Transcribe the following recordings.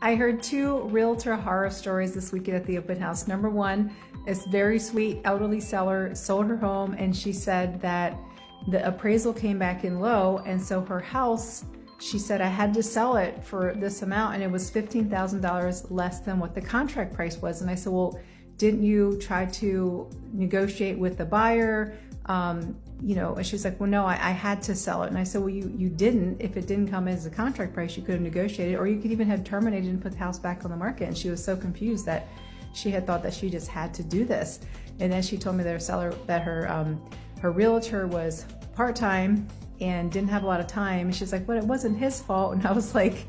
I heard two realtor horror stories this weekend at the open house. Number one, this very sweet elderly seller sold her home, and she said that the appraisal came back in low, and so her house, she said, I had to sell it for this amount, and it was $15,000 less than what the contract price was. And I said, well, didn't you try to negotiate with the buyer? And she's like, well, no, I had to sell it. And I said, well, you didn't. If it didn't come as a contract price, you could have negotiated, or you could even have terminated and put the house back on the market. And she was so confused that she had thought that she just had to do this. And then she told me that her realtor was part-time and didn't have a lot of time. And she's like, but it wasn't his fault. And I was like,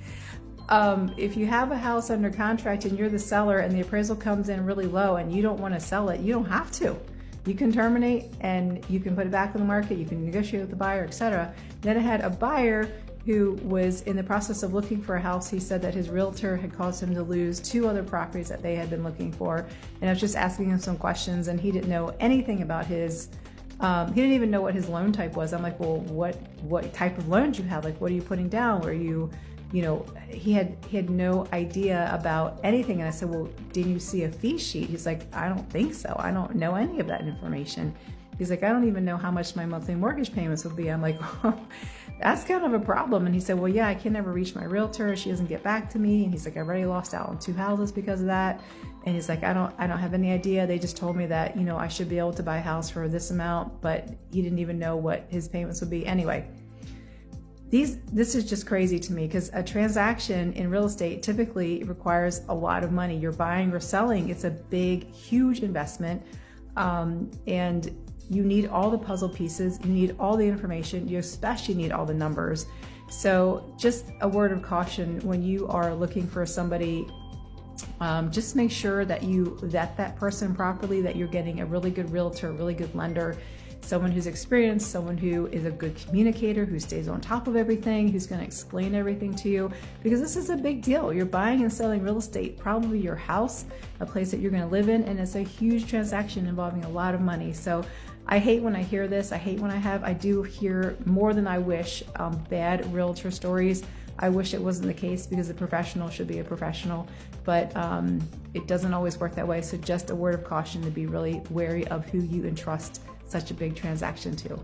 if you have a house under contract and you're the seller and the appraisal comes in really low and you don't want to sell it, you don't have to. You can terminate and you can put it back on the market, you can negotiate with the buyer, etc. Then I had a buyer who was in the process of looking for a house. He said that his realtor had caused him to lose 2 other properties that they had been looking for. And I was just asking him some questions, and he didn't know anything about his, he didn't even know what his loan type was. I'm like, well, what type of loans you have? Like, what are you putting down? Where you he had no idea about anything. And I said, well, didn't you see a fee sheet? He's like, I don't think so. I don't know any of that information. He's like, I don't even know how much my monthly mortgage payments would be. I'm like, oh, that's kind of a problem. And he said, well, yeah, I can never reach my realtor. She doesn't get back to me. And he's like, I already lost out on 2 houses because of that. And he's like, I don't have any idea. They just told me that, I should be able to buy a house for this amount, but he didn't even know what his payments would be. Anyway, this is just crazy to me, because a transaction in real estate typically requires a lot of money. You're buying or selling. It's a big, huge investment. And you need all the puzzle pieces. You need all the information. You especially need all the numbers. So just a word of caution when you are looking for somebody, just make sure that you vet that person properly, that you're getting a really good realtor, a really good lender, someone who's experienced, someone who is a good communicator, who stays on top of everything, who's going to explain everything to you, because this is a big deal. You're buying and selling real estate, probably your house, a place that you're going to live in, and it's a huge transaction involving a lot of money. So I hate when I hear this. I hate when I do hear more than I wish bad realtor stories. I wish it wasn't the case, because a professional should be a professional, but it doesn't always work that way. So just a word of caution to be really wary of who you entrust such a big transaction to.